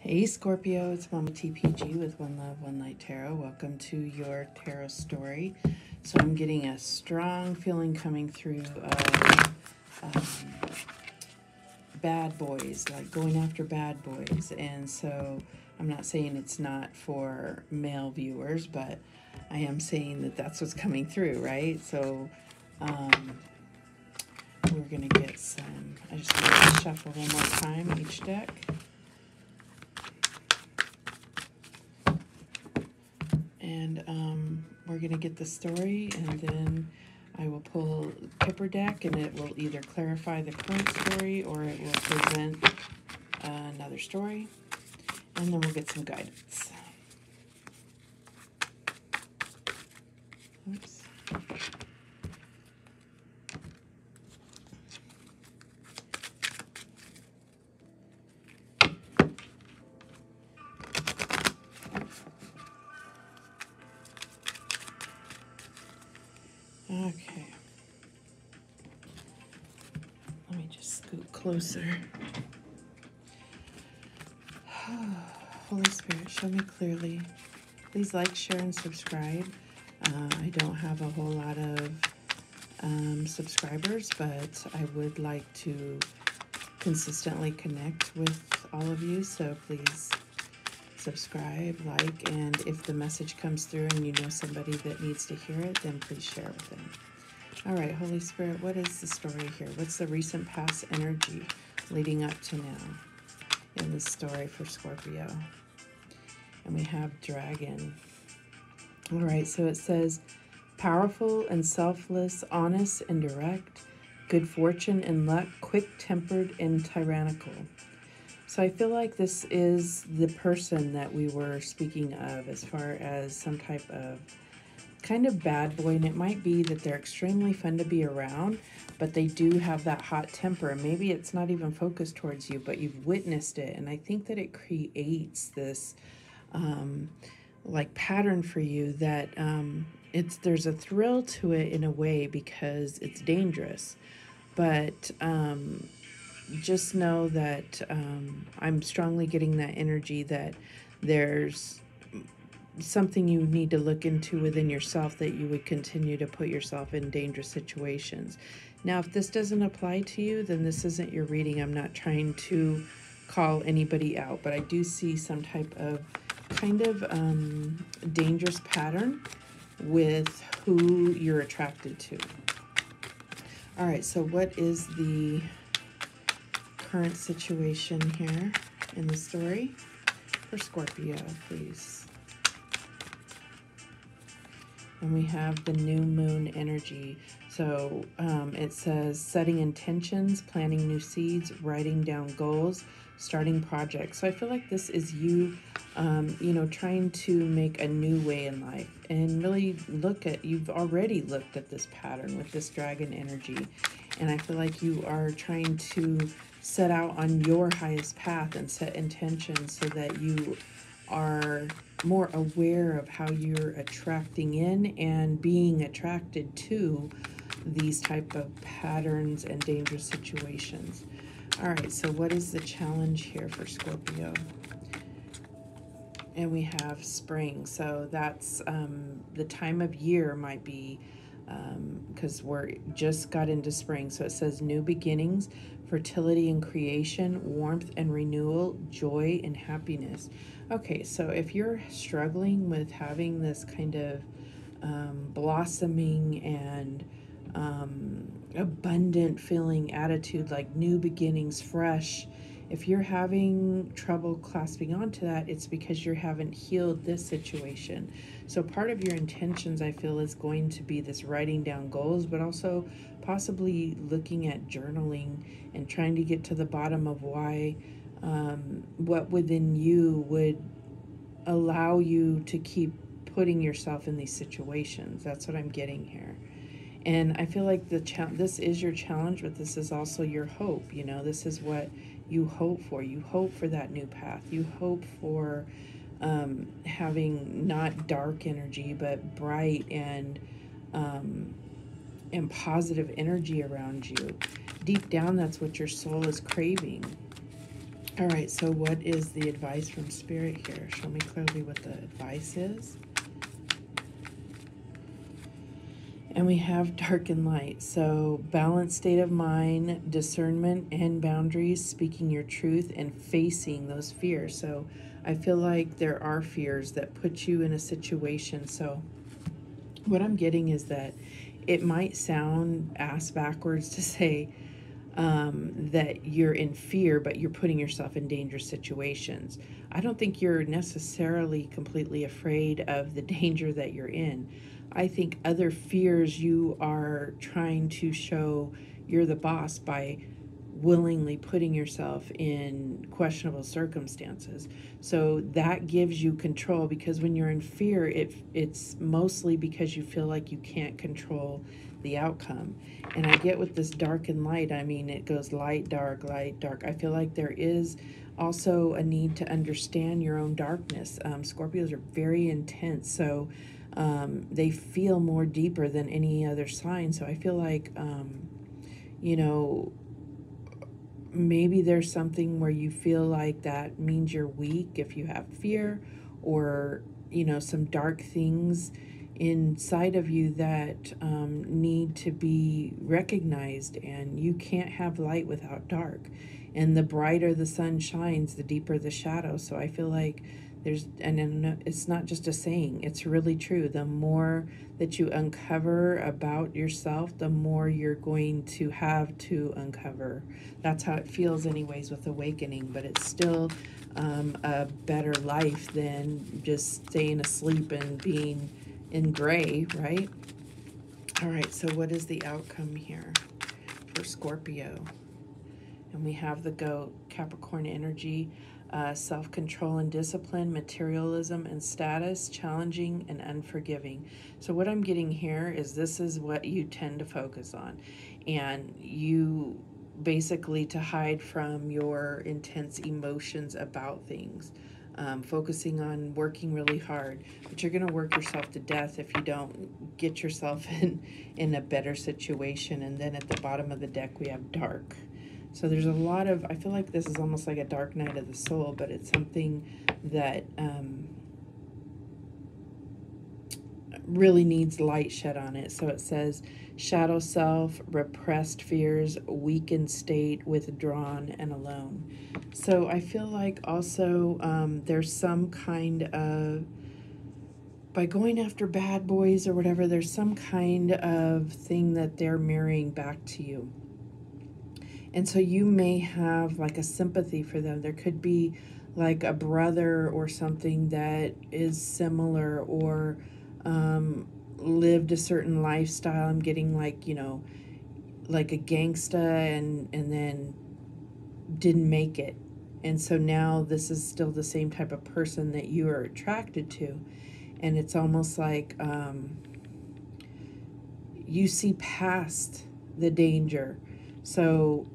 Hey Scorpio, it's Mama TPG with One Love, One Light Tarot. Welcome to your tarot story. So I'm getting a strong feeling coming through of bad boys, like going after bad boys. And so I'm not saying it's not for male viewers, but I am saying that that's what's coming through, right? So we're going to get some, I just want to shuffle one more time each deck. And we're going to get the story, and then I will pull Pipper deck, and it will either clarify the current story or it will present another story, and then we'll get some guidance. Oops. Okay. Let me just scoot closer. Holy Spirit, show me clearly. Please like, share, and subscribe. I don't have a whole lot of subscribers, but I would like to consistently connect with all of you, so please subscribe, like, and if the message comes through and you know somebody that needs to hear it, then please share with them. All right, Holy Spirit, what is the story here? What's the recent past energy leading up to now in this story for Scorpio? And we have Dragon. All right, so it says, powerful and selfless, honest and direct, good fortune and luck, quick-tempered and tyrannical. So I feel like this is the person that we were speaking of as far as some type of kind of bad boy, and it might be that they're extremely fun to be around, but they do have that hot temper, and maybe it's not even focused towards you, but you've witnessed it, and I think that it creates this like pattern for you that there's a thrill to it in a way because it's dangerous, but just know that I'm strongly getting that energy that there's something you need to look into within yourself, that you would continue to put yourself in dangerous situations. Now, if this doesn't apply to you, then this isn't your reading. I'm not trying to call anybody out, but I do see some type of kind of dangerous pattern with who you're attracted to. All right, so what is the current situation here in the story for Scorpio, please? And we have the new moon energy. So it says setting intentions, planting new seeds, writing down goals, starting projects. So I feel like this is you, you know, trying to make a new way in life and really you've already looked at this pattern with this dragon energy. And I feel like you are trying to set out on your highest path and set intentions so that you are more aware of how you're attracting in and being attracted to these type of patterns and dangerous situations. All right, so what is the challenge here for Scorpio? And we have spring, so that's the time of year might be because we're just got into spring. So it says new beginnings, fertility and creation, warmth and renewal, joy and happiness. Okay, so if you're struggling with having this kind of blossoming and abundant feeling attitude, like new beginnings, fresh, if you're having trouble clasping onto that, it's because you haven't healed this situation. So part of your intentions, I feel, is going to be this writing down goals, but also possibly looking at journaling and trying to get to the bottom of why, what within you would allow you to keep putting yourself in these situations. That's what I'm getting here. And I feel like this is your challenge, but this is also your hope. You know, this is what you hope for. You hope for that new path. You hope for having not dark energy, but bright and positive energy around you. Deep down, that's what your soul is craving. All right, so what is the advice from Spirit here? Show me clearly what the advice is. And we have dark and light. So balanced state of mind, discernment and boundaries, speaking your truth and facing those fears. So I feel like there are fears that put you in a situation. So what I'm getting is that it might sound ass backwards to say that you're in fear, but you're putting yourself in dangerous situations. I don't think you're necessarily completely afraid of the danger that you're in. I think other fears you are trying to show you're the boss by willingly putting yourself in questionable circumstances. So that gives you control, because when you're in fear, it's mostly because you feel like you can't control the outcome. And I get with this dark and light, I mean, it goes light, dark, light, dark. I feel like there is also a need to understand your own darkness. Scorpios are very intense, so they feel more deeper than any other sign. So I feel like, you know, maybe there's something where you feel like that means you're weak if you have fear, or, you know, some dark things inside of you that need to be recognized, and you can't have light without dark. And the brighter the sun shines, the deeper the shadow. So I feel like there's, and it's not just a saying, it's really true. The more that you uncover about yourself, the more you're going to have to uncover. That's how it feels anyways with awakening, but it's still a better life than just staying asleep and being in gray, right? All right, so what is the outcome here for Scorpio? And we have the goat, Capricorn energy, self-control and discipline, materialism and status, challenging and unforgiving. So what I'm getting here is this is what you tend to focus on. And you basically, to hide from your intense emotions about things, focusing on working really hard, but you're going to work yourself to death if you don't get yourself in a better situation. And then at the bottom of the deck we have dark. So there's a lot of, I feel like this is almost like a dark night of the soul, but it's something that really needs light shed on it. So it says shadow self, repressed fears, weakened state, withdrawn and alone. So I feel like also there's some kind of, by going after bad boys or whatever, there's some kind of thing that they're mirroring back to you. And so you may have like a sympathy for them. There could be like a brother or something that is similar, or lived a certain lifestyle. I'm getting like, you know, like a gangsta and then didn't make it. And so now this is still the same type of person that you are attracted to. And it's almost like you see past the danger. So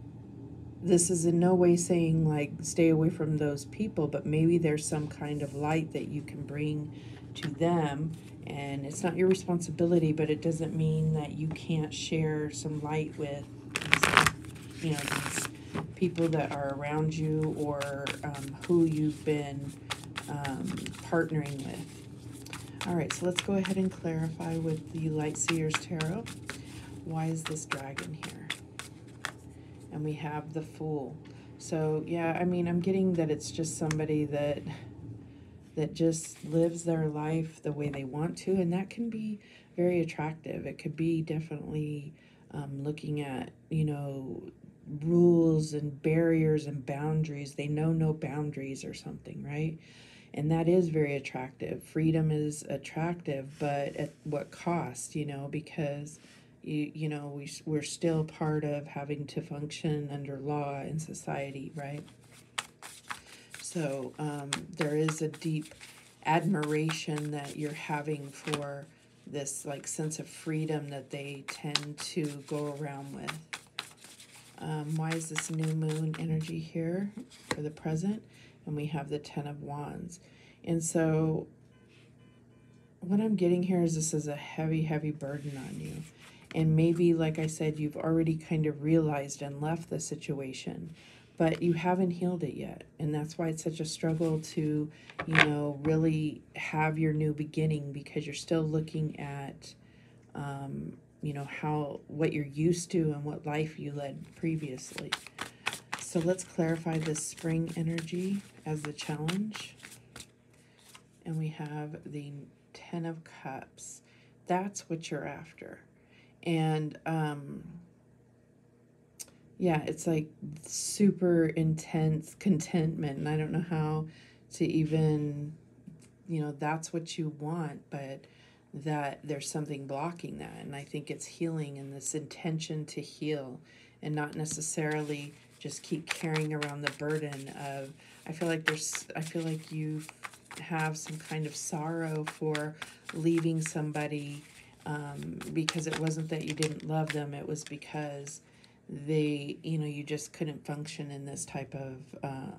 this is in no way saying like stay away from those people, but maybe there's some kind of light that you can bring to them, and it's not your responsibility, but it doesn't mean that you can't share some light with these, you know, these people that are around you, or who you've been partnering with. All right, so let's go ahead and clarify with the Light Seers Tarot. Why is this dragon here? And we have the Fool. So yeah, I mean, I'm getting that it's just somebody that just lives their life the way they want to, and that can be very attractive. It could be definitely looking at, you know, rules and barriers and boundaries. They know no boundaries or something, right? And that is very attractive. Freedom is attractive, but at what cost, you know, because you know, we're still part of having to function under law in society, right? So there is a deep admiration that you're having for this like sense of freedom that they tend to go around with. Why is this new moon energy here for the present? And we have the Ten of Wands. And so what I'm getting here is this is a heavy, heavy burden on you. And maybe, like I said, you've already kind of realized and left the situation. but you haven't healed it yet. And that's why it's such a struggle to, you know, really have your new beginning, because you're still looking at, you know, what you're used to and what life you led previously. So let's clarify this spring energy as the challenge. And we have the 10 of Cups. That's what you're after. And, yeah, it's like super intense contentment. And I don't know how to even, you know, that's what you want, but that there's something blocking that. And I think it's healing and this intention to heal, and not necessarily just keep carrying around the burden of, I feel like you have some kind of sorrow for leaving somebody, because it wasn't that you didn't love them, it was because they, you know, you just couldn't function in this type of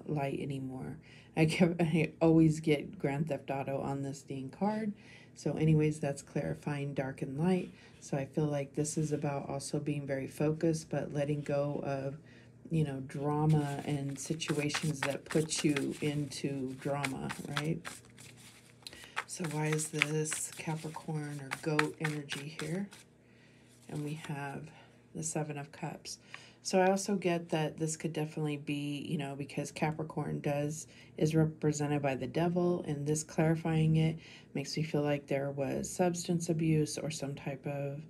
light anymore. I always get Grand Theft Auto on this dang card. So anyways, that's clarifying dark and light. So I feel like this is about also being very focused, but letting go of, you know, drama and situations that put you into drama, right? So why is this Capricorn or goat energy here? And we have the 7 of Cups. So I also get that this could definitely be, you know, because Capricorn is represented by the devil, and this clarifying it makes me feel like there was substance abuse or some type of,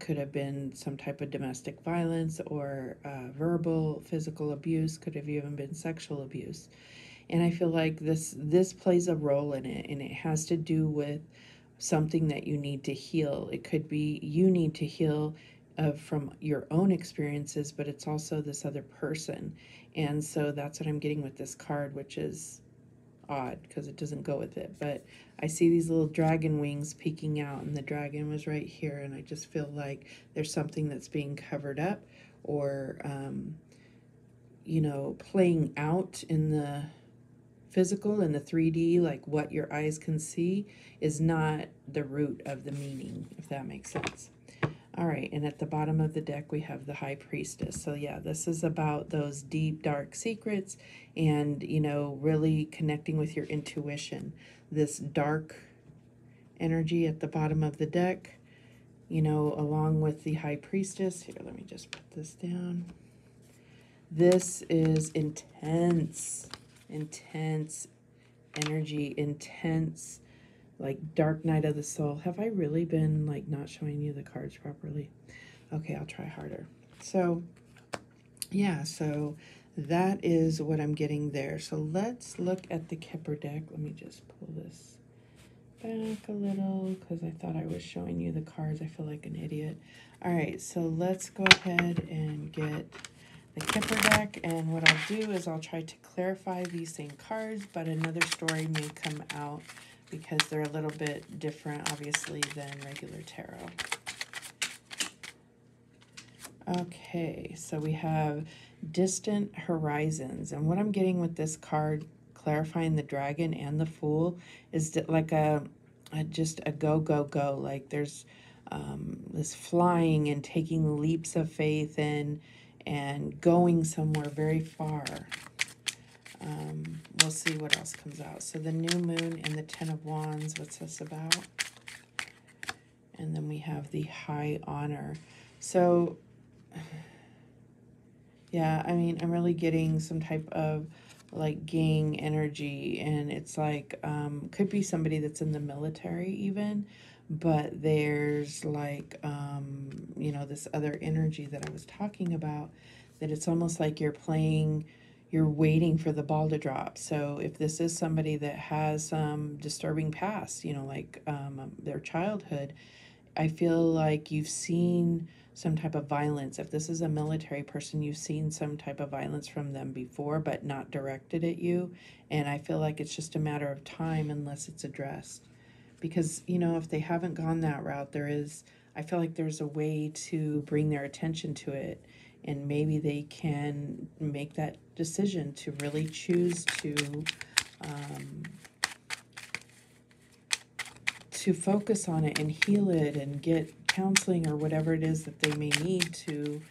could have been some type of domestic violence or verbal, physical abuse, could have even been sexual abuse. And I feel like this plays a role in it, and it has to do with something that you need to heal. It could be you need to heal from your own experiences, but it's also this other person. And so that's what I'm getting with this card, which is odd because it doesn't go with it. But I see these little dragon wings peeking out, and the dragon was right here, and I just feel like there's something that's being covered up, or you know, playing out in the physical, in the 3D, like what your eyes can see is not the root of the meaning, if that makes sense. All right, and at the bottom of the deck, we have the High Priestess. So yeah, this is about those deep, dark secrets and, you know, really connecting with your intuition. This dark energy at the bottom of the deck, you know, along with the High Priestess. Here, let me just put this down. This is intense energy, intense, like dark night of the soul. Have I really been like not showing you the cards properly? Okay, I'll try harder. So yeah, so that is what I'm getting there. So let's look at the Kipper deck. Let me just pull this back a little because I thought I was showing you the cards. I feel like an idiot. All right, so let's go ahead and get the Kipper deck, and what I'll do is I'll try to clarify these same cards, but another story may come out because they're a little bit different, obviously, than regular tarot. Okay, so we have Distant Horizons, and what I'm getting with this card, clarifying the Dragon and the Fool, is that like just a go, go, go. Like there's this flying and taking leaps of faith and going somewhere very far. We'll see what else comes out. So the New Moon and the 10 of Wands, what's this about? And then we have the High Honor. So, yeah, I mean, I'm really getting some type of like gang energy, and it's like, could be somebody that's in the military even, but there's like, you know, this other energy that I was talking about, that it's almost like you're waiting for the ball to drop. So if this is somebody that has some disturbing past, you know, like their childhood, I feel like you've seen some type of violence. If this is a military person, you've seen some type of violence from them before, but not directed at you. And I feel like it's just a matter of time unless it's addressed. Because, you know, if they haven't gone that route, I feel like there's a way to bring their attention to it. And maybe they can make that decision to really choose to focus on it and heal it and get counseling or whatever it is that they may need to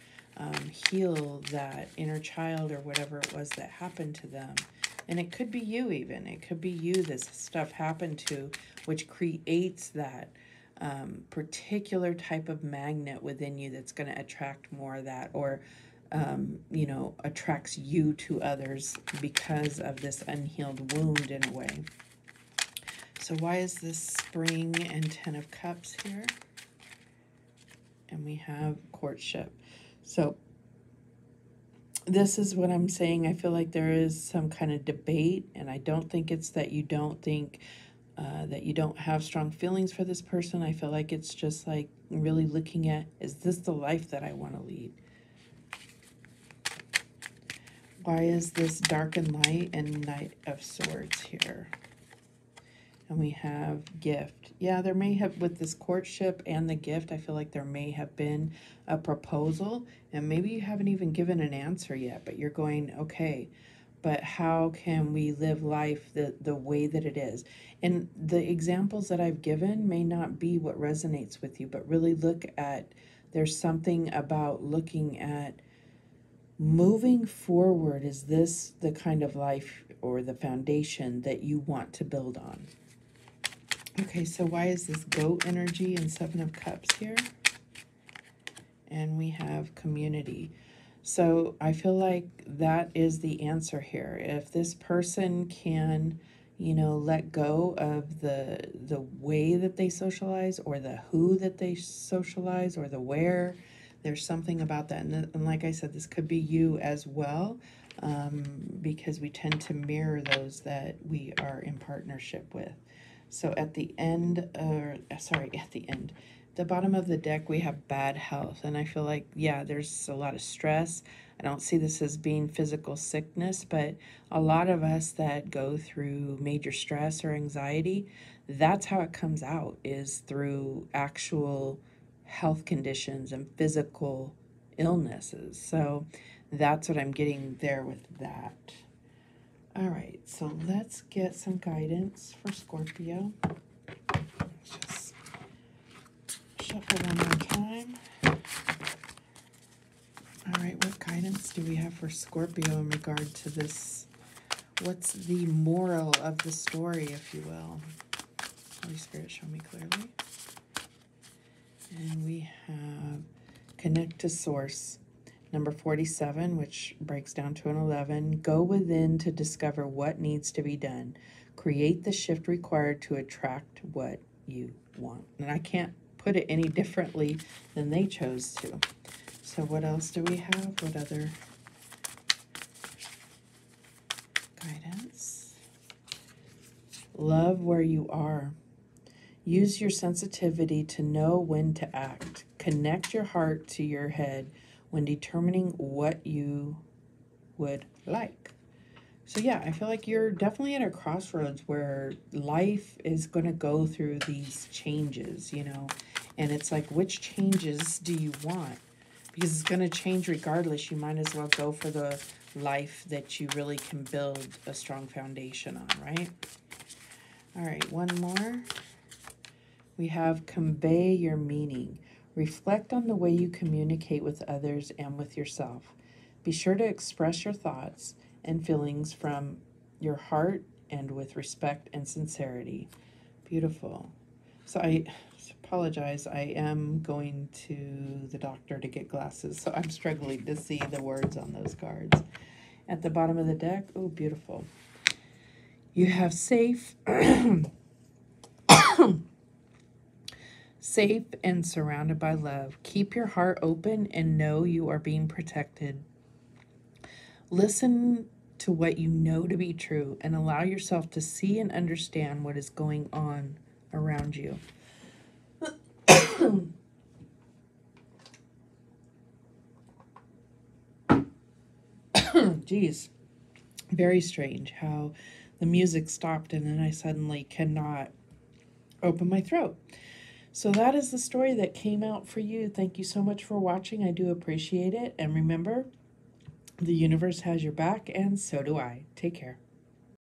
heal that inner child or whatever it was that happened to them. And it could be you even. It could be you this stuff happened to, which creates that particular type of magnet within you that's going to attract more of that, or, you know, attracts you to others because of this unhealed wound in a way. So why is this Spring and 10 of Cups here? And we have courtship. So this is what I'm saying. I feel like there is some kind of debate, and I don't think it's that you don't think that you don't have strong feelings for this person. I feel like it's just like really looking at, is this the life that I want to lead? Why is this Dark and Light and Knight of Swords here? And we have gift. Yeah, there may have, with this courtship and the gift, I feel like there may have been a proposal, and maybe you haven't even given an answer yet, but you're going, okay, but how can we live life the way that it is? And the examples that I've given may not be what resonates with you, but really look at, there's something about looking at moving forward. Is this the kind of life or the foundation that you want to build on? Okay, so why is this goat energy and 7 of Cups here? And we have community. So I feel like that is the answer here. If this person can, you know, let go of the way that they socialize, or the who that they socialize, or the where, there's something about that. And like I said, this could be you as well, because we tend to mirror those that we are in partnership with. So at the end, the bottom of the deck, we have bad health. And I feel like, yeah, there's a lot of stress. I don't see this as being physical sickness, but a lot of us that go through major stress or anxiety, that's how it comes out, is through actual health conditions and physical illnesses. So that's what I'm getting there with that. All right, so let's get some guidance for Scorpio. Let's just shuffle one more time. All right, what guidance do we have for Scorpio in regard to this? What's the moral of the story, if you will? Holy Spirit, show me clearly. And we have connect to source. Number 47, which breaks down to an 11. Go within to discover what needs to be done. Create the shift required to attract what you want. And I can't put it any differently than they chose to. So what else do we have? What other guidance? Love where you are. Use your sensitivity to know when to act. Connect your heart to your head when determining what you would like. So yeah, I feel like you're definitely at a crossroads where life is going to go through these changes, you know, and it's like, which changes do you want? Because it's going to change regardless. You might as well go for the life that you really can build a strong foundation on, right? All right, one more. We have convey your meaning. Reflect on the way you communicate with others and with yourself. Be sure to express your thoughts and feelings from your heart and with respect and sincerity. Beautiful. So I apologize. I am going to the doctor to get glasses, so I'm struggling to see the words on those cards. At the bottom of the deck, oh, beautiful. You have safe... Safe and surrounded by love. Keep your heart open and know you are being protected. Listen to what you know to be true and allow yourself to see and understand what is going on around you. Geez, very strange how the music stopped and then I suddenly cannot open my throat. So that is the story that came out for you. Thank you so much for watching. I do appreciate it. And remember, the universe has your back, and so do I. Take care.